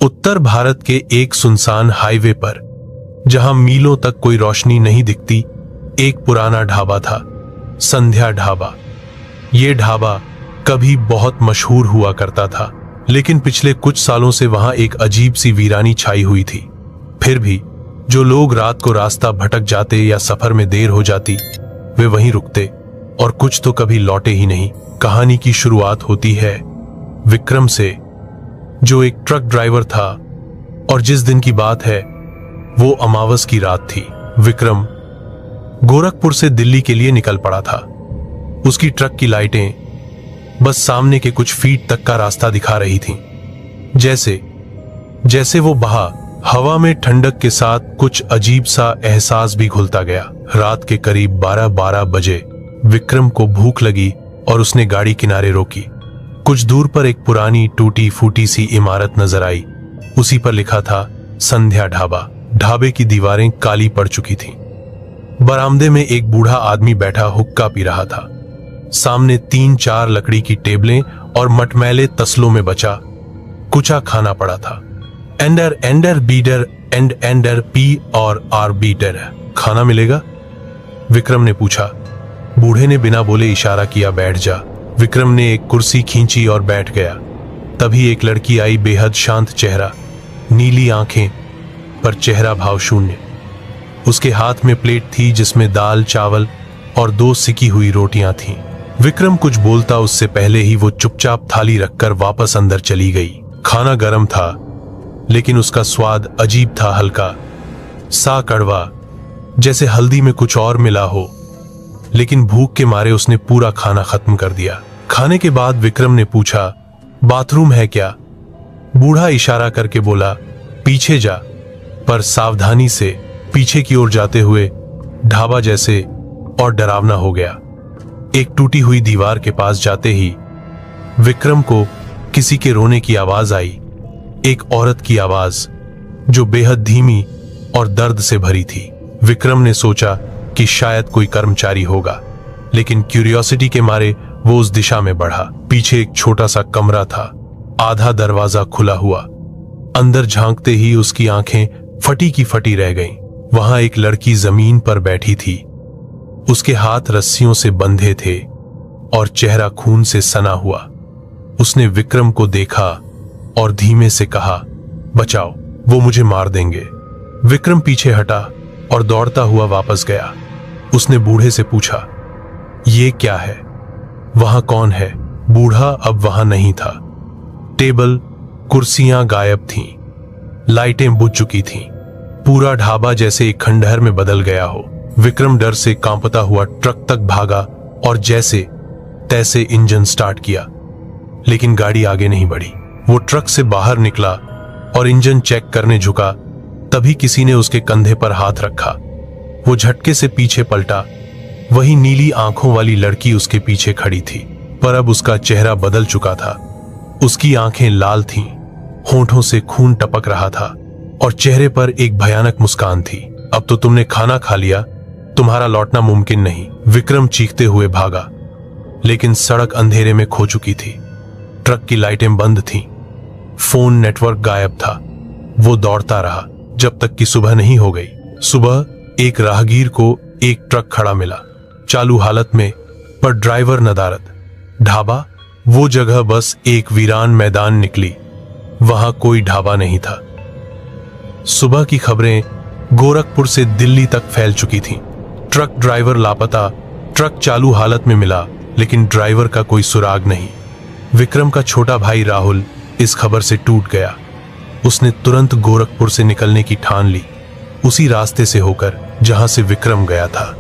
उत्तर भारत के एक सुनसान हाईवे पर, जहां मीलों तक कोई रोशनी नहीं दिखती, एक पुराना ढाबा था, संध्या ढाबा। यह ढाबा कभी बहुत मशहूर हुआ करता था, लेकिन पिछले कुछ सालों से वहां एक अजीब सी वीरानी छाई हुई थी। फिर भी जो लोग रात को रास्ता भटक जाते या सफर में देर हो जाती, वे वहीं रुकते, और कुछ तो कभी लौटे ही नहीं। कहानी की शुरुआत होती है विक्रम से, जो एक ट्रक ड्राइवर था, और जिस दिन की बात है वो अमावस की रात थी। विक्रम गोरखपुर से दिल्ली के लिए निकल पड़ा था। उसकी ट्रक की लाइटें बस सामने के कुछ फीट तक का रास्ता दिखा रही थीं। जैसे जैसे वो बहा, हवा में ठंडक के साथ कुछ अजीब सा एहसास भी घुलता गया। रात के करीब 12 बजे विक्रम को भूख लगी और उसने गाड़ी किनारे रोकी। कुछ दूर पर एक पुरानी टूटी फूटी सी इमारत नजर आई। उसी पर लिखा था संध्या ढाबा। ढाबे की दीवारें काली पड़ चुकी थीं। बरामदे में एक बूढ़ा आदमी बैठा हुक्का पी रहा था। सामने 3-4 लकड़ी की टेबलें और मटमैले तसलों में बचा कुचा खाना पड़ा था। एंडर बीडर एंडर पी और आर बीडर। खाना मिलेगा? विक्रम ने पूछा। बूढ़े ने बिना बोले इशारा किया, बैठ जा। विक्रम ने एक कुर्सी खींची और बैठ गया। तभी एक लड़की आई, बेहद शांत चेहरा, नीली आंखें, पर चेहरा भाव शून्य। उसके हाथ में प्लेट थी जिसमें दाल, चावल और 2 सिकी हुई रोटियां थीं। विक्रम कुछ बोलता उससे पहले ही वो चुपचाप थाली रखकर वापस अंदर चली गई। खाना गर्म था, लेकिन उसका स्वाद अजीब था, हल्का सा कड़वा, जैसे हल्दी में कुछ और मिला हो। लेकिन भूख के मारे उसने पूरा खाना खत्म कर दिया। खाने के बाद विक्रम ने पूछा, बाथरूम है क्या? बूढ़ा इशारा करके बोला, पीछे जा, पर सावधानी से। पीछे की ओर जाते हुए ढाबा जैसे और डरावना हो गया। एक टूटी हुई दीवार के पास जाते ही विक्रम को किसी के रोने की आवाज आई। एक औरत की आवाज जो बेहद धीमी और दर्द से भरी थी। विक्रम ने सोचा कि शायद कोई कर्मचारी होगा, लेकिन क्यूरियोसिटी के मारे वो उस दिशा में बढ़ा। पीछे एक छोटा सा कमरा था, आधा दरवाजा खुला हुआ। अंदर झांकते ही उसकी आंखें फटी की फटी रह गईं। वहां एक लड़की जमीन पर बैठी थी। उसके हाथ रस्सियों से बंधे थे और चेहरा खून से सना हुआ। उसने विक्रम को देखा और धीमे से कहा, बचाओ, वो मुझे मार देंगे। विक्रम पीछे हटा और दौड़ता हुआ वापस गया। उसने बूढ़े से पूछा, ये क्या है? वहां कौन है? बूढ़ा अब वहां नहीं था। टेबल, कुर्सियां गायब थीं, लाइटें बुझ चुकी थीं। पूरा ढाबा जैसे एक खंडहर में बदल गया हो। विक्रम डर से कांपता हुआ ट्रक तक भागा और जैसे तैसे इंजन स्टार्ट किया, लेकिन गाड़ी आगे नहीं बढ़ी। वो ट्रक से बाहर निकला और इंजन चेक करने झुका, तभी किसी ने उसके कंधे पर हाथ रखा। वो झटके से पीछे पलटा। वही नीली आंखों वाली लड़की उसके पीछे खड़ी थी, पर अब उसका चेहरा बदल चुका था। उसकी आंखें लाल थीं, होंठों से खून टपक रहा था और चेहरे पर एक भयानक मुस्कान थी। अब तो तुमने खाना खा लिया, तुम्हारा लौटना मुमकिन नहीं। विक्रम चीखते हुए भागा, लेकिन सड़क अंधेरे में खो चुकी थी। ट्रक की लाइटें बंद थीं, फोन नेटवर्क गायब था। वो दौड़ता रहा जब तक कि सुबह नहीं हो गई। सुबह एक राहगीर को एक ट्रक खड़ा मिला, चालू हालत में, पर ड्राइवर नदारद। ढाबा? वो जगह बस एक वीरान मैदान निकली। वहां कोई ढाबा नहीं था। सुबह की खबरें गोरखपुर से दिल्ली तक फैल चुकी थीं। ट्रक ड्राइवर लापता। ट्रक चालू हालत में मिला, लेकिन ड्राइवर का कोई सुराग नहीं। विक्रम का छोटा भाई राहुल इस खबर से टूट गया। उसने तुरंत गोरखपुर से निकलने की ठान ली, उसी रास्ते से होकर जहां से विक्रम गया था।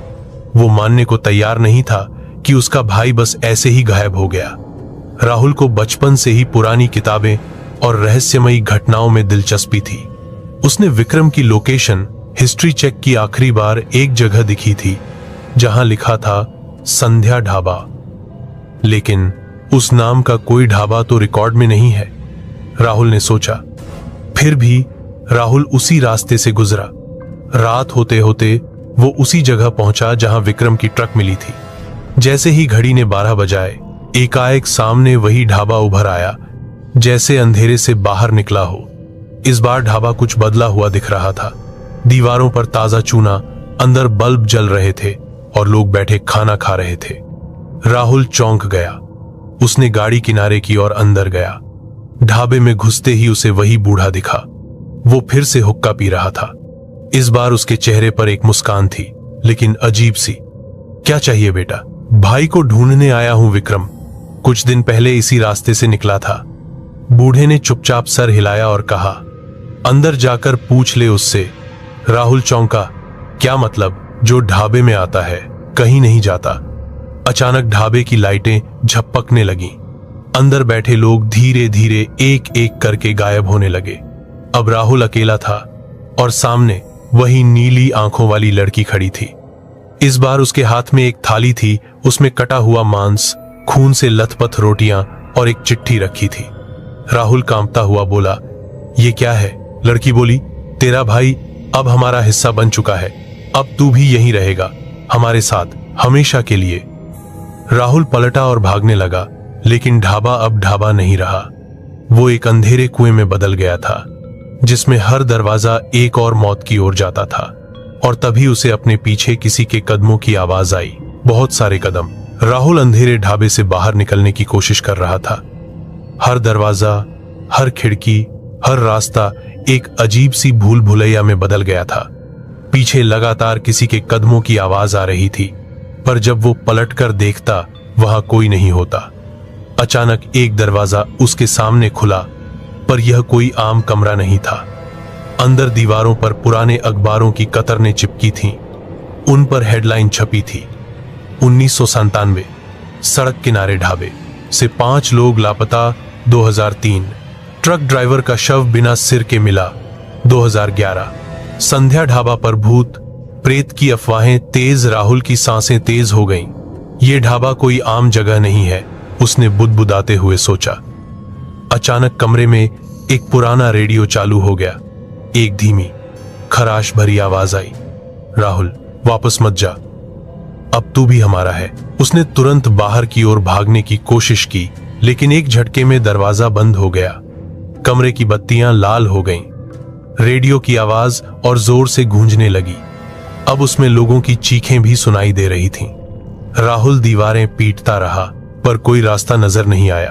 वो मानने को तैयार नहीं था कि उसका भाई बस ऐसे ही गायब हो गया। राहुल को बचपन से ही पुरानी किताबें और रहस्यमयी घटनाओं में दिलचस्पी थी। उसने विक्रम की लोकेशन हिस्ट्री चेक की। आखिरी बार एक जगह दिखी थी जहां लिखा था संध्या ढाबा, लेकिन उस नाम का कोई ढाबा तो रिकॉर्ड में नहीं है, राहुल ने सोचा। फिर भी राहुल उसी रास्ते से गुजरा। रात होते होते वो उसी जगह पहुंचा जहां विक्रम की ट्रक मिली थी। जैसे ही घड़ी ने 12 बजाए, एकाएक सामने वही ढाबा उभर आया, जैसे अंधेरे से बाहर निकला हो। इस बार ढाबा कुछ बदला हुआ दिख रहा था। दीवारों पर ताजा चूना, अंदर बल्ब जल रहे थे और लोग बैठे खाना खा रहे थे। राहुल चौंक गया। उसने गाड़ी किनारे की और अंदर गया। ढाबे में घुसते ही उसे वही बूढ़ा दिखा। वो फिर से हुक्का पी रहा था। इस बार उसके चेहरे पर एक मुस्कान थी, लेकिन अजीब सी। क्या चाहिए बेटा? भाई को ढूंढने आया हूं विक्रम। कुछ दिन पहले इसी रास्ते से निकला था। बूढ़े ने चुपचाप सर हिलाया और कहा, अंदर जाकर पूछ ले उससे। राहुल चौंका। क्या मतलब? जो ढाबे में आता है कहीं नहीं जाता। अचानक ढाबे की लाइटें झपकने लगीं। अंदर बैठे लोग धीरे धीरे एक एक करके गायब होने लगे। अब राहुल अकेला था और सामने वही नीली आंखों वाली लड़की खड़ी थी। इस बार उसके हाथ में एक थाली थी। उसमें कटा हुआ मांस, खून से लथपथ रोटियां और एक चिट्ठी रखी थी। राहुल कांपता हुआ बोला, ये क्या है? लड़की बोली, तेरा भाई अब हमारा हिस्सा बन चुका है। अब तू भी यहीं रहेगा, हमारे साथ, हमेशा के लिए। राहुल पलटा और भागने लगा, लेकिन ढाबा अब ढाबा नहीं रहा। वो एक अंधेरे कुएं में बदल गया था, जिसमें हर दरवाजा एक और मौत की ओर जाता था। और तभी उसे अपने पीछे किसी के कदमों की आवाज आई, बहुत सारे कदम। राहुल अंधेरे ढाबे से बाहर निकलने की कोशिश कर रहा था। हर दरवाजा, हर खिड़की, हर रास्ता एक अजीब सी भूल भुलैया में बदल गया था। पीछे लगातार किसी के कदमों की आवाज आ रही थी, पर जब वो पलटकर देखता, वहां कोई नहीं होता। अचानक एक दरवाजा उसके सामने खुला, पर यह कोई आम कमरा नहीं था। अंदर दीवारों पर पुराने अखबारों की कतरनें चिपकी थीं। उन पर हेडलाइन छपी थी, 1997, सड़क किनारे ढाबे से 5 लोग लापता, 2003, ट्रक ड्राइवर का शव बिना सिर के मिला, 2011, संध्या ढाबा पर भूत प्रेत की अफवाहें तेज। राहुल की सांसें तेज हो गईं। ये ढाबा कोई आम जगह नहीं है, उसने बुदबुदाते हुए सोचा। अचानक कमरे में एक पुराना रेडियो चालू हो गया। एक धीमी, खराश भरी आवाज आई, राहुल वापस मत जा, अब तू भी हमारा है। उसने तुरंत बाहर की ओर भागने की कोशिश की, लेकिन एक झटके में दरवाजा बंद हो गया। कमरे की बत्तियां लाल हो गईं। रेडियो की आवाज और जोर से गूंजने लगी। अब उसमें लोगों की चीखें भी सुनाई दे रही थीं। राहुल दीवारें पीटता रहा, पर कोई रास्ता नजर नहीं आया।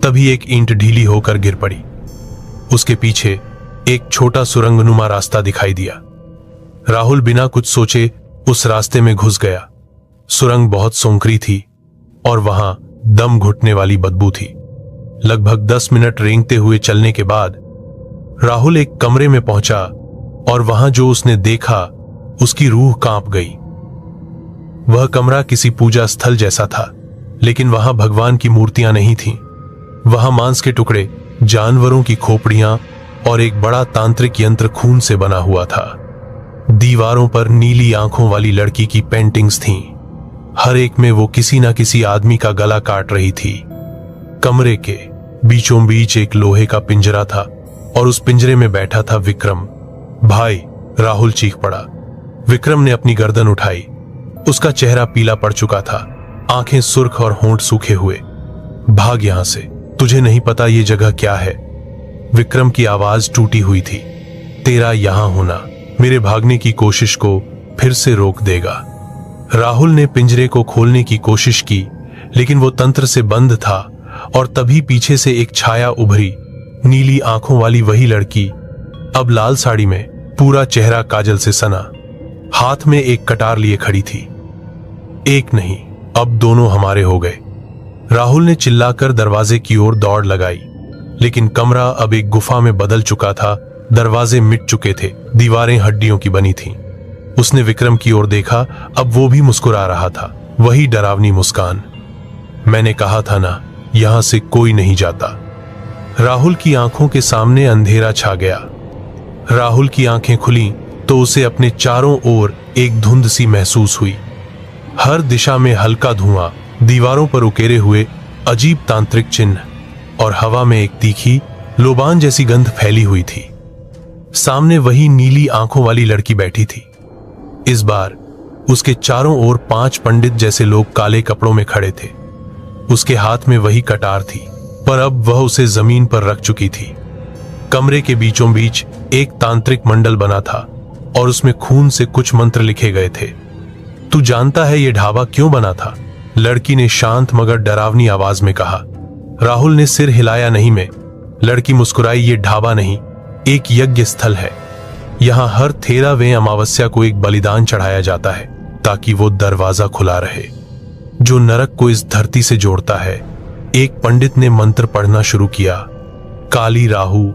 तभी एक ईंट ढीली होकर गिर पड़ी। उसके पीछे एक छोटा सुरंगनुमा रास्ता दिखाई दिया। राहुल बिना कुछ सोचे उस रास्ते में घुस गया। सुरंग बहुत सोंकरी थी और वहां दम घुटने वाली बदबू थी। लगभग 10 मिनट रेंगते हुए चलने के बाद राहुल एक कमरे में पहुंचा और वहां जो उसने देखा, उसकी रूह कांप गई। वह कमरा किसी पूजा स्थल जैसा था, लेकिन वहां भगवान की मूर्तियां नहीं थीं। वहां मांस के टुकड़े, जानवरों की खोपड़ियां और एक बड़ा तांत्रिक यंत्र खून से बना हुआ था। दीवारों पर नीली आंखों वाली लड़की की पेंटिंग्स थीं। हर एक में वो किसी ना किसी आदमी का गला काट रही थी। कमरे के बीचों बीच एक लोहे का पिंजरा था और उस पिंजरे में बैठा था विक्रम। भाई, राहुल चीख पड़ा। विक्रम ने अपनी गर्दन उठाई। उसका चेहरा पीला पड़ चुका था, आंखें सुर्ख और होंठ सूखे हुए। भाग यहां से, तुझे नहीं पता ये जगह क्या है। विक्रम की आवाज टूटी हुई थी। तेरा यहां होना मेरे भागने की कोशिश को फिर से रोक देगा। राहुल ने पिंजरे को खोलने की कोशिश की, लेकिन वो तंत्र से बंद था। और तभी पीछे से एक छाया उभरी, नीली आंखों वाली वही लड़की, अब लाल साड़ी में, पूरा चेहरा काजल से सना, हाथ में एक कटार लिए खड़ी थी। एक नहीं, अब दोनों हमारे हो गए। राहुल ने चिल्लाकर दरवाजे की ओर दौड़ लगाई, लेकिन कमरा अब एक गुफा में बदल चुका था। दरवाजे मिट चुके थे, दीवारें हड्डियों की बनी थीं। उसने विक्रम की ओर देखा, अब वो भी मुस्कुरा रहा था, वही डरावनी मुस्कान। मैंने कहा था ना, यहां से कोई नहीं जाता। राहुल की आंखों के सामने अंधेरा छा गया। राहुल की आंखें खुली तो उसे अपने चारों ओर एक धुंध सी महसूस हुई। हर दिशा में हल्का धुआं, दीवारों पर उकेरे हुए अजीब तांत्रिक चिन्ह और हवा में एक तीखी लोबान जैसी गंध फैली हुई थी। सामने वही नीली आंखों वाली लड़की बैठी थी। इस बार उसके चारों ओर 5 पंडित जैसे लोग काले कपड़ों में खड़े थे। उसके हाथ में वही कटार थी, पर अब वह उसे जमीन पर रख चुकी थी। कमरे के बीचों बीच एक तांत्रिक मंडल बना था और उसमें खून से कुछ मंत्र लिखे गए थे। तू जानता है यह ढाबा क्यों बना था? लड़की ने शांत मगर डरावनी आवाज में कहा। राहुल ने सिर हिलाया नहीं में। लड़की मुस्कुराई। ये ढाबा नहीं, एक यज्ञ स्थल है। यहां हर 13वें अमावस्या को एक बलिदान चढ़ाया जाता है ताकि वो दरवाजा खुला रहे जो नरक को इस धरती से जोड़ता है। एक पंडित ने मंत्र पढ़ना शुरू किया। काली राहु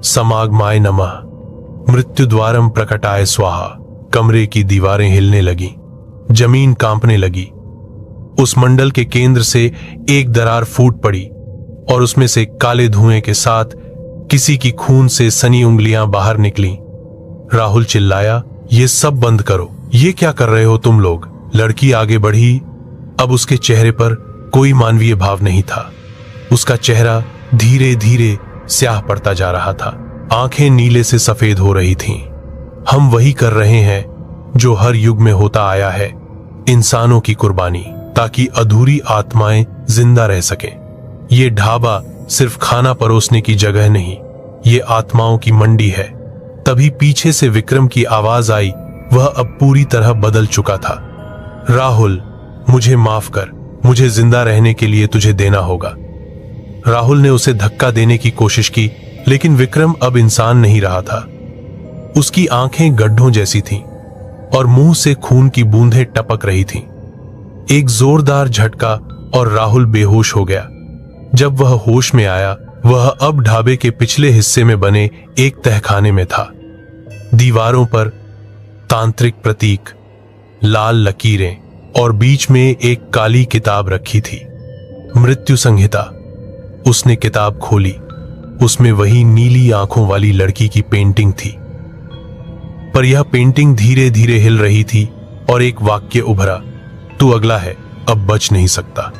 समागमाय नमः, मृत्यु द्वारम प्रकटाय स्वाहा। कमरे की दीवारें हिलने लगी, जमीन कांपने लगी। उस मंडल के केंद्र से एक दरार फूट पड़ी और उसमें से काले धुएं के साथ किसी की खून से सनी उंगलियां बाहर निकली। राहुल चिल्लाया, ये सब बंद करो, ये क्या कर रहे हो तुम लोग? लड़की आगे बढ़ी। अब उसके चेहरे पर कोई मानवीय भाव नहीं था। उसका चेहरा धीरे धीरे स्याह पड़ता जा रहा था, आंखें नीले से सफेद हो रही थीं। हम वही कर रहे हैं जो हर युग में होता आया है, इंसानों की कुर्बानी, ताकि अधूरी आत्माएं जिंदा रह सकें। ये ढाबा सिर्फ खाना परोसने की जगह नहीं, ये आत्माओं की मंडी है। तभी पीछे से विक्रम की आवाज आई। वह अब पूरी तरह बदल चुका था। राहुल, मुझे माफ कर, मुझे जिंदा रहने के लिए तुझे देना होगा। राहुल ने उसे धक्का देने की कोशिश की, लेकिन विक्रम अब इंसान नहीं रहा था। उसकी आंखें गड्ढों जैसी थीं और मुंह से खून की बूंदें टपक रही थीं। एक जोरदार झटका और राहुल बेहोश हो गया। जब वह होश में आया, वह अब ढाबे के पिछले हिस्से में बने एक तहखाने में था। दीवारों पर तांत्रिक प्रतीक, लाल लकीरें और बीच में एक काली किताब रखी थी, मृत्यु संहिता। उसने किताब खोली। उसमें वही नीली आंखों वाली लड़की की पेंटिंग थी, पर यह पेंटिंग धीरे धीरे हिल रही थी और एक वाक्य उभरा, तू अगला है, अब बच नहीं सकता।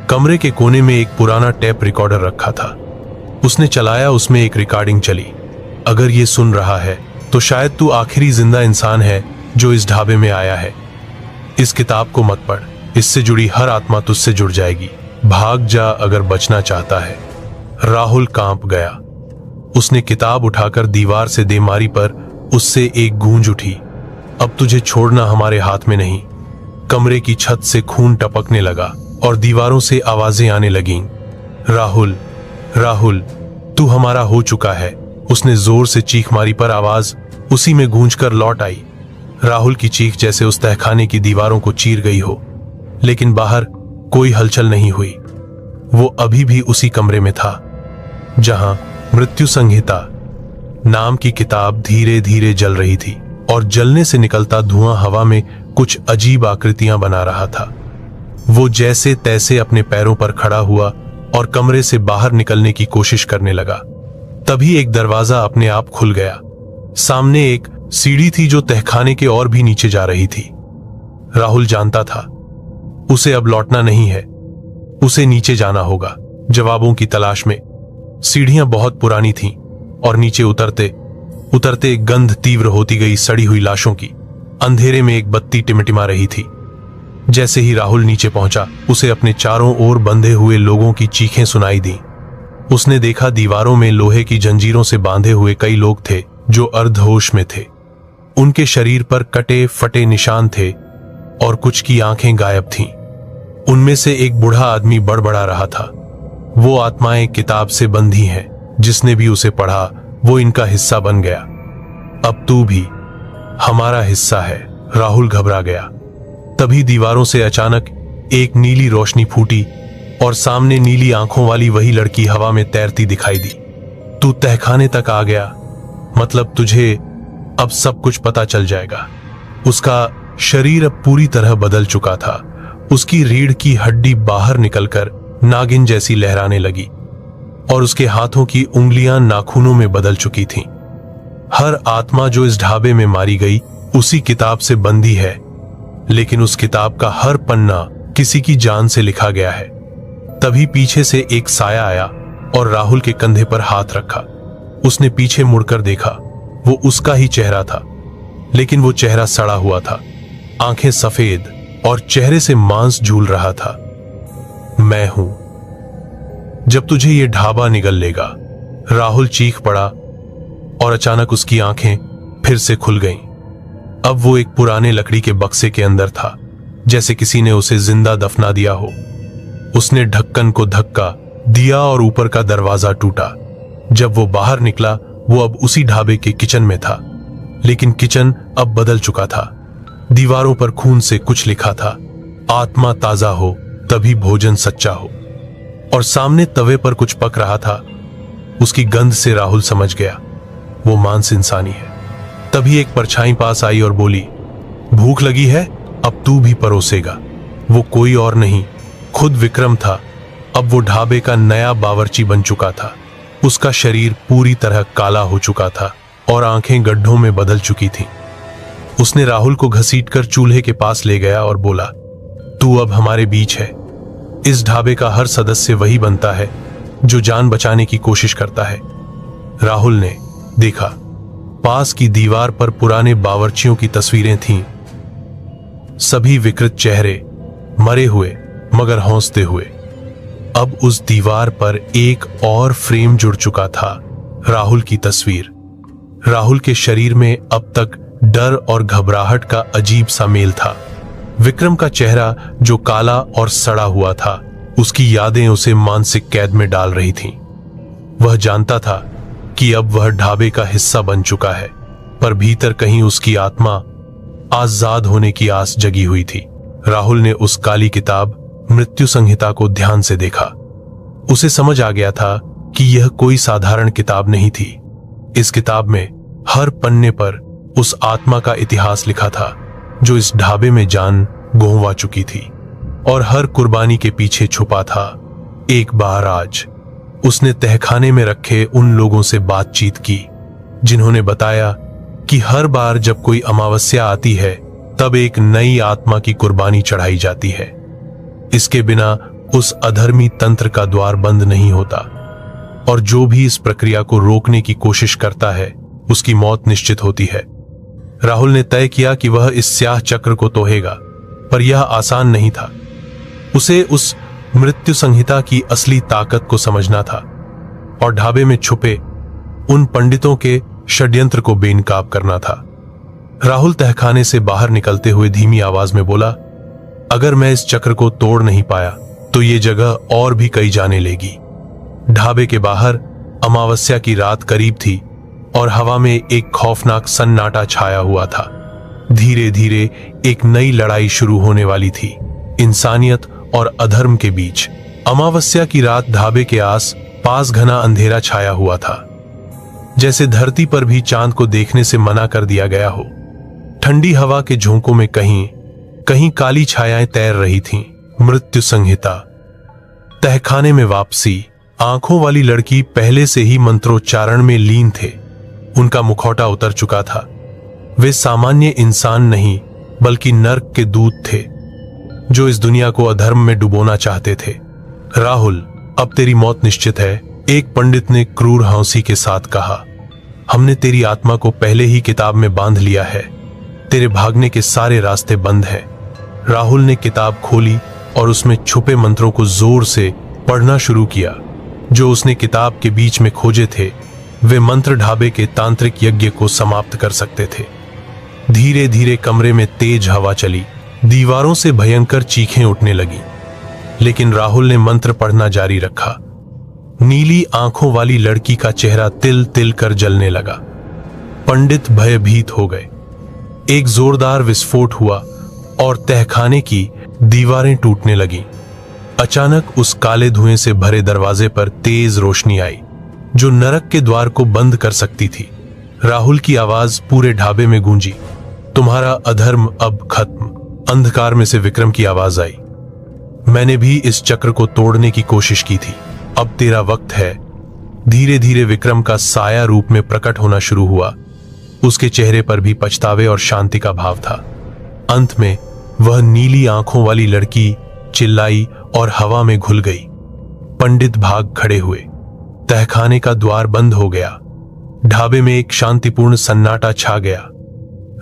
कमरे के कोने में एक पुराना टेप रिकॉर्डर रखा था। उसने चलाया। उसमें एक रिकॉर्डिंग चली। अगर ये सुन रहा है तो शायद तू आखिरी जिंदा इंसान है जो इस ढाबे में आया है। इस किताब को मत पढ़, इससे जुड़ी हर आत्मा तुझसे जुड़ जाएगी। भाग जा अगर बचना चाहता है। राहुल कांप गया। उसने किताब उठाकर दीवार से दे मारी, पर उससे एक गूंज उठी, अब तुझे छोड़ना हमारे हाथ में नहीं। कमरे की छत से खून टपकने लगा और दीवारों से आवाजें आने लगीं। राहुल, राहुल, तू हमारा हो चुका है। उसने जोर से चीख मारी, पर आवाज उसी में गूंजकर लौट आई। राहुल की चीख जैसे उस तहखाने की दीवारों को चीर गई हो, लेकिन बाहर कोई हलचल नहीं हुई। वो अभी भी उसी कमरे में था जहां मृत्यु संहिता नाम की किताब धीरे धीरे जल रही थी और जलने से निकलता धुआं हवा में कुछ अजीब आकृतियां बना रहा था। वो जैसे तैसे अपने पैरों पर खड़ा हुआ और कमरे से बाहर निकलने की कोशिश करने लगा। तभी एक दरवाजा अपने आप खुल गया। सामने एक सीढ़ी थी जो तहखाने के और भी नीचे जा रही थी। राहुल जानता था उसे अब लौटना नहीं है, उसे नीचे जाना होगा जवाबों की तलाश में। सीढ़ियां बहुत पुरानी थीं और नीचे उतरते उतरते गंध तीव्र होती गई सड़ी हुई लाशों की। अंधेरे में एक बत्ती टिमटिमा रही थी। जैसे ही राहुल नीचे पहुंचा, उसे अपने चारों ओर बंधे हुए लोगों की चीखें सुनाई दी। उसने देखा दीवारों में लोहे की जंजीरों से बांधे हुए कई लोग थे जो अर्धहोश में थे। उनके शरीर पर कटे फटे निशान थे और कुछ की आंखें गायब थीं। उनमें से एक बूढ़ा आदमी बड़बड़ा रहा था, वो आत्माएं किताब से बंधी हैं, जिसने भी उसे पढ़ा वो इनका हिस्सा बन गया। अब तू भी हमारा हिस्सा है। राहुल घबरा गया। तभी दीवारों से अचानक एक नीली रोशनी फूटी और सामने नीली आंखों वाली वही लड़की हवा में तैरती दिखाई दी। तू तहखाने तक आ गया, मतलब तुझे अब सब कुछ पता चल जाएगा। उसका शरीर अब पूरी तरह बदल चुका था। उसकी रीढ़ की हड्डी बाहर निकलकर नागिन जैसी लहराने लगी और उसके हाथों की उंगलियां नाखूनों में बदल चुकी थीं। हर आत्मा जो इस ढाबे में मारी गई उसी किताब से बंधी है, लेकिन उस किताब का हर पन्ना किसी की जान से लिखा गया है। तभी पीछे से एक साया आया और राहुल के कंधे पर हाथ रखा। उसने पीछे मुड़कर देखा, वो उसका ही चेहरा था, लेकिन वो चेहरा सड़ा हुआ था। आंखें सफेद और चेहरे से मांस झूल रहा था। मैं हूं। जब तुझे ये ढाबा निगल लेगा। राहुल चीख पड़ा और अचानक उसकी आंखें फिर से खुल गईं। अब वो एक पुराने लकड़ी के बक्से के अंदर था, जैसे किसी ने उसे जिंदा दफना दिया हो। उसने ढक्कन को धक्का दिया और ऊपर का दरवाजा टूटा। जब वो बाहर निकला, वो अब उसी ढाबे के किचन में था, लेकिन किचन अब बदल चुका था। दीवारों पर खून से कुछ लिखा था, आत्मा ताजा हो तभी भोजन सच्चा हो। और सामने तवे पर कुछ पक रहा था। उसकी गंध से राहुल समझ गया वो मांस इंसानी है। तभी एक परछाई पास आई और बोली, भूख लगी है, अब तू भी परोसेगा। वो कोई और नहीं, खुद विक्रम था। अब वो ढाबे का नया बावर्ची बन चुका था। उसका शरीर पूरी तरह काला हो चुका था और आंखें गड्ढों में बदल चुकी थीं। उसने राहुल को घसीटकर चूल्हे के पास ले गया और बोला, तू अब हमारे बीच है। इस ढाबे का हर सदस्य वही बनता है जो जान बचाने की कोशिश करता है। राहुल ने देखा, पास की दीवार पर पुराने बावर्चियों की तस्वीरें थीं। सभी विकृत चेहरे, मरे हुए मगर हौंसते हुए। अब उस दीवार पर एक और फ्रेम जुड़ चुका था, राहुल की तस्वीर। राहुल के शरीर में अब तक डर और घबराहट का अजीब सा मेल था। विक्रम का चेहरा जो काला और सड़ा हुआ था, उसकी यादें उसे मानसिक कैद में डाल रही थीं। वह जानता था कि अब वह ढाबे का हिस्सा बन चुका है, पर भीतर कहीं उसकी आत्मा आजाद होने की आस जगी हुई थी। राहुल ने उस काली किताब मृत्यु संहिता को ध्यान से देखा। उसे समझ आ गया था कि यह कोई साधारण किताब नहीं थी। इस किताब में हर पन्ने पर उस आत्मा का इतिहास लिखा था जो इस ढाबे में जान गोंवा चुकी थी, और हर कुर्बानी के पीछे छुपा था एक बार आज। उसने तहखाने में रखे उन लोगों से बातचीत की जिन्होंने बताया कि हर बार जब कोई अमावस्या आती है तब एक नई आत्मा की कुर्बानी चढ़ाई जाती है। इसके बिना उस अधर्मी तंत्र का द्वार बंद नहीं होता, और जो भी इस प्रक्रिया को रोकने की कोशिश करता है उसकी मौत निश्चित होती है। राहुल ने तय किया कि वह इस स्याह चक्र को तोड़ेगा, पर यह आसान नहीं था। उसे उस मृत्यु संहिता की असली ताकत को समझना था और ढाबे में छुपे उन पंडितों के षड्यंत्र को बेनकाब करना था। राहुल तहखाने से बाहर निकलते हुए धीमी आवाज में बोला, अगर मैं इस चक्र को तोड़ नहीं पाया तो ये जगह और भी कई जाने लेगी। ढाबे के बाहर अमावस्या की रात करीब थी और हवा में एक खौफनाक सन्नाटा छाया हुआ था। धीरे धीरे एक नई लड़ाई शुरू होने वाली थी, इंसानियत और अधर्म के बीच। अमावस्या की रात ढाबे के आस पास घना अंधेरा छाया हुआ था, जैसे धरती पर भी चांद को देखने से मना कर दिया गया हो। ठंडी हवा के झोंकों में कहीं कहीं काली छायाएं तैर रही थीं। मृत्यु संहिता। तहखाने में वापसी। आंखों वाली लड़की पहले से ही मंत्रोच्चारण में लीन थे। उनका मुखौटा उतर चुका था। वे सामान्य इंसान नहीं बल्कि नर्क के दूत थे जो इस दुनिया को अधर्म में डुबोना चाहते थे। राहुल, अब तेरी मौत निश्चित है, एक पंडित ने क्रूर हंसी के साथ कहा। हमने तेरी आत्मा को पहले ही किताब में बांध लिया है, तेरे भागने के सारे रास्ते बंद हैं। राहुल ने किताब खोली और उसमें छुपे मंत्रों को जोर से पढ़ना शुरू किया। जो उसने किताब के बीच में खोजे थे वे मंत्र ढाबे के तांत्रिक यज्ञ को समाप्त कर सकते थे। धीरे धीरे कमरे में तेज हवा चली, दीवारों से भयंकर चीखें उठने लगी, लेकिन राहुल ने मंत्र पढ़ना जारी रखा। नीली आंखों वाली लड़की का चेहरा तिल तिल कर जलने लगा। पंडित भयभीत हो गए। एक जोरदार विस्फोट हुआ और तहखाने की दीवारें टूटने लगीं। अचानक उस काले धुएं से भरे दरवाजे पर तेज रोशनी आई जो नरक के द्वार को बंद कर सकती थी। राहुल की आवाज पूरे ढाबे में गूंजी, तुम्हारा अधर्म अब खत्म। अंधकार में से विक्रम की आवाज आई, मैंने भी इस चक्र को तोड़ने की कोशिश की थी, अब तेरा वक्त है। धीरे धीरे विक्रम का साया रूप में प्रकट होना शुरू हुआ। उसके चेहरे पर भी पछतावे और शांति का भाव था। अंत में वह नीली आंखों वाली लड़की चिल्लाई और हवा में घुल गई। पंडित भाग खड़े हुए। तहखाने का द्वार बंद हो गया। ढाबे में एक शांतिपूर्ण सन्नाटा छा गया।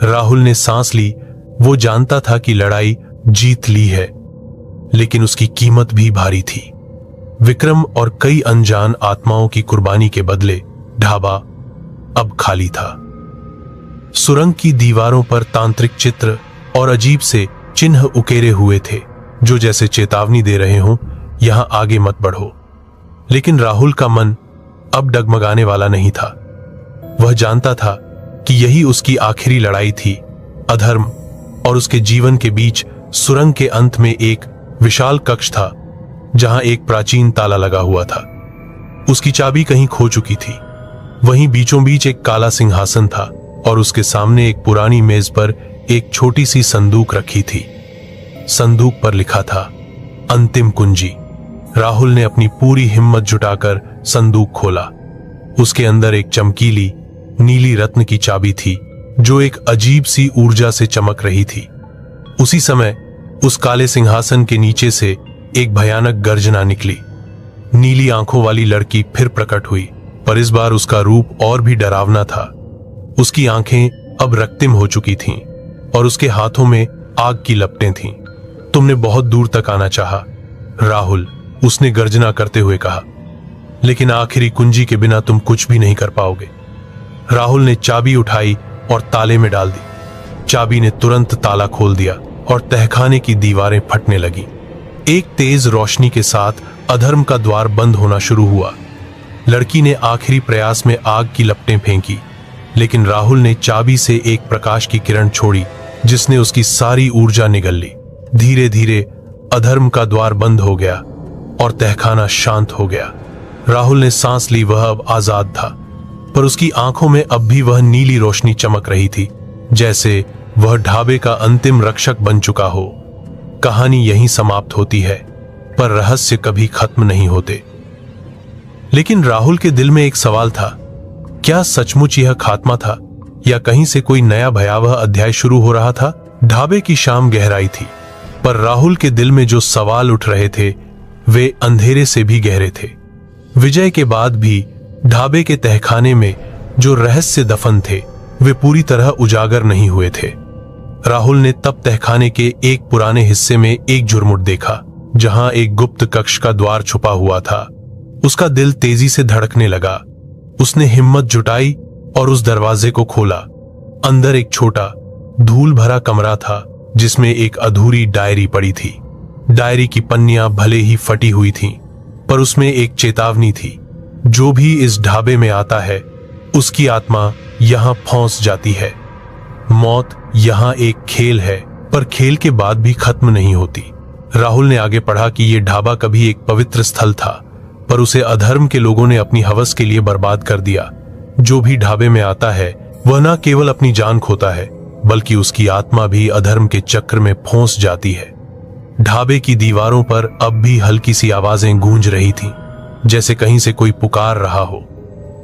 राहुल ने सांस ली। वो जानता था कि लड़ाई जीत ली है। लेकिन उसकी कीमत भी भारी थी। विक्रम और कई अनजान आत्माओं की कुर्बानी के बदले ढाबा अब खाली था। सुरंग की दीवारों पर तांत्रिक चित्र और अजीब से चिन्ह उकेरे हुए थे, जो जैसे चेतावनी दे रहे हों, यहां आगे मत बढ़ो। लेकिन राहुल का मन अब डगमगाने वाला नहीं था। वह जानता था कि यही उसकी आखिरी लड़ाई थी, अधर्म और उसके जीवन के बीच। सुरंग के अंत में एक विशाल कक्ष था, जहां एक प्राचीन ताला लगा हुआ था। उसकी चाबी कहीं खो चुकी थी। वहीं बीचों बीच एक काला सिंहासन था और उसके सामने एक पुरानी मेज पर एक छोटी सी संदूक रखी थी। संदूक पर लिखा था अंतिम कुंजी। राहुल ने अपनी पूरी हिम्मत जुटाकर संदूक खोला। उसके अंदर एक चमकीली नीली रत्न की चाबी थी, जो एक अजीब सी ऊर्जा से चमक रही थी। उसी समय उस काले सिंहासन के नीचे से एक भयानक गर्जना निकली। नीली आंखों वाली लड़की फिर प्रकट हुई, पर इस बार उसका रूप और भी डरावना था। उसकी आंखें अब रक्तिम हो चुकी थीं और उसके हाथों में आग की लपटें थीं। तुमने बहुत दूर तक आना चाहा, राहुल, उसने गर्जना करते हुए कहा, लेकिन आखिरी कुंजी के बिना तुम कुछ भी नहीं कर पाओगे। राहुल ने चाबी उठाई और ताले में डाल दी। चाबी ने तुरंत ताला खोल दिया और तहखाने की दीवारें फटने लगी। एक तेज रोशनी के साथ अधर्म का द्वार बंद होना शुरू हुआ। लड़की ने आखिरी प्रयास में आग की लपटें फेंकी, लेकिन राहुल ने चाबी से एक प्रकाश की किरण छोड़ी, जिसने उसकी सारी ऊर्जा निगल ली। धीरे धीरे अधर्म का द्वार बंद हो गया और तहखाना शांत हो गया। राहुल ने सांस ली। वह अब आजाद था, पर उसकी आंखों में अब भी वह नीली रोशनी चमक रही थी, जैसे वह ढाबे का अंतिम रक्षक बन चुका हो। कहानी यहीं समाप्त होती है, पर रहस्य कभी खत्म नहीं होते। लेकिन राहुल के दिल में एक सवाल था, क्या सचमुच यह खात्मा था या कहीं से कोई नया भयावह अध्याय शुरू हो रहा था? ढाबे की शाम गहराई थी, पर राहुल के दिल में जो सवाल उठ रहे थे वे अंधेरे से भी गहरे थे। विजय के बाद भी ढाबे के तहखाने में जो रहस्य दफन थे वे पूरी तरह उजागर नहीं हुए थे। राहुल ने तब तहखाने के एक पुराने हिस्से में एक झुरमुट देखा, जहां एक गुप्त कक्ष का द्वार छुपा हुआ था। उसका दिल तेजी से धड़कने लगा। उसने हिम्मत जुटाई और उस दरवाजे को खोला। अंदर एक छोटा धूल भरा कमरा था, जिसमें एक अधूरी डायरी पड़ी थी। डायरी की पन्नियां भले ही फटी हुई थीं, पर उसमें एक चेतावनी थी, जो भी इस ढाबे में आता है उसकी आत्मा यहां फंस जाती है। मौत यहां एक खेल है, पर खेल के बाद भी खत्म नहीं होती। राहुल ने आगे पढ़ा कि यह ढाबा कभी एक पवित्र स्थल था, पर उसे अधर्म के लोगों ने अपनी हवस के लिए बर्बाद कर दिया। जो भी ढाबे में आता है वह न केवल अपनी जान खोता है, बल्कि उसकी आत्मा भी अधर्म के चक्र में फंस जाती है। ढाबे की दीवारों पर अब भी हल्की सी आवाजें गूंज रही थीं, जैसे कहीं से कोई पुकार रहा हो।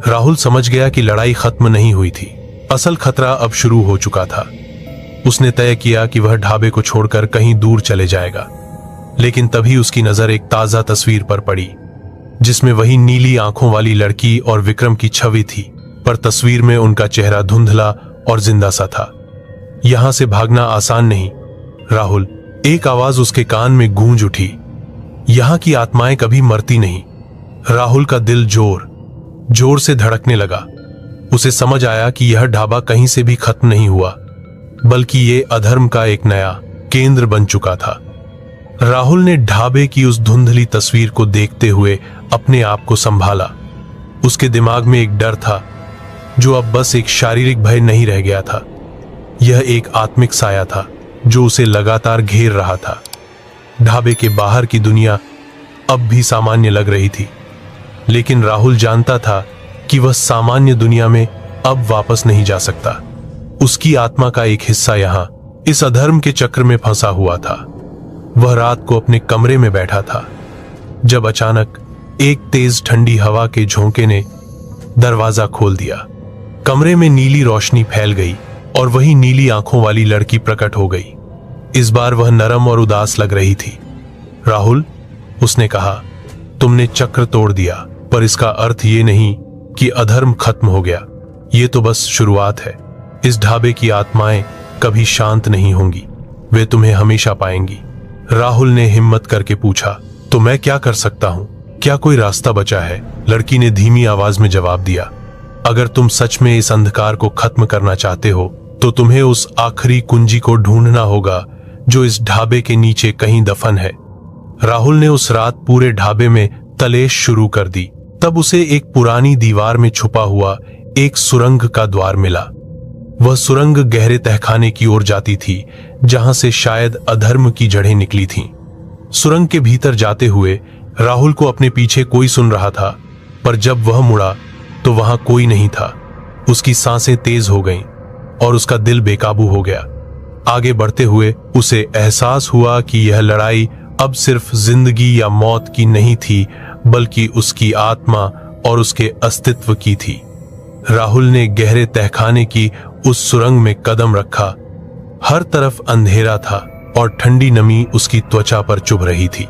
राहुल समझ गया कि लड़ाई खत्म नहीं हुई थी, असल खतरा अब शुरू हो चुका था। उसने तय किया कि वह ढाबे को छोड़कर कहीं दूर चले जाएगा। लेकिन तभी उसकी नजर एक ताजा तस्वीर पर पड़ी, जिसमें वही नीली आंखों वाली लड़की और विक्रम की छवि थी, पर तस्वीर में उनका चेहरा धुंधला और जिंदा सा था। यहां से भागना आसान नहीं, राहुल, एक आवाज उसके कान में गूंज उठी। यहां की आत्माएं कभी मरती नहीं। राहुल का दिल जोर जोर से धड़कने लगा। उसे समझ आया कि यह ढाबा कहीं से भी खत्म नहीं हुआ, बल्कि ये अधर्म का एक नया केंद्र बन चुका था। राहुल ने ढाबे की उस धुंधली तस्वीर को देखते हुए अपने आप को संभाला। उसके दिमाग में एक डर था, जो अब बस एक शारीरिक भय नहीं रह गया था। यह एक आत्मिक साया था, जो उसे लगातार घेर रहा था। ढाबे के बाहर की दुनिया अब भी सामान्य लग रही थी, लेकिन राहुल जानता था कि वह सामान्य दुनिया में अब वापस नहीं जा सकता। उसकी आत्मा का एक हिस्सा यहां इस अधर्म के चक्र में फंसा हुआ था। वह रात को अपने कमरे में बैठा था, जब अचानक एक तेज ठंडी हवा के झोंके ने दरवाजा खोल दिया। कमरे में नीली रोशनी फैल गई और वही नीली आंखों वाली लड़की प्रकट हो गई। इस बार वह नरम और उदास लग रही थी। राहुल, उसने कहा, तुमने चक्र तोड़ दिया, पर इसका अर्थ ये नहीं कि अधर्म खत्म हो गया। ये तो बस शुरुआत है। इस ढाबे की आत्माएं कभी शांत नहीं होंगी, वे तुम्हें हमेशा पाएंगी। राहुल ने हिम्मत करके पूछा, तो मैं क्या कर सकता हूं? क्या कोई रास्ता बचा है? लड़की ने धीमी आवाज में जवाब दिया, अगर तुम सच में इस अंधकार को खत्म करना चाहते हो तो तुम्हें उस आखिरी कुंजी को ढूंढना होगा जो इस ढाबे के नीचे कहीं दफन है। राहुल ने उस रात पूरे ढाबे में तलाश शुरू कर दी। तब उसे एक पुरानी दीवार में छुपा हुआ एक सुरंग का द्वार मिला। वह सुरंग गहरे तहखाने की ओर जाती थी, जहां से शायद अधर्म की जड़ें निकली थीं। सुरंग के भीतर जाते हुए राहुल को अपने पीछे कोई सुन रहा था, पर जब वह मुड़ा तो वहां कोई नहीं था। उसकी सांसें तेज हो गईं और उसका दिल बेकाबू हो गया। आगे बढ़ते हुए उसे एहसास हुआ कि यह लड़ाई अब सिर्फ जिंदगी या मौत की नहीं थी, बल्कि उसकी आत्मा और उसके अस्तित्व की थी। राहुल ने गहरे तहखाने की उस सुरंग में कदम रखा। हर तरफ अंधेरा था और ठंडी नमी उसकी त्वचा पर चुभ रही थी।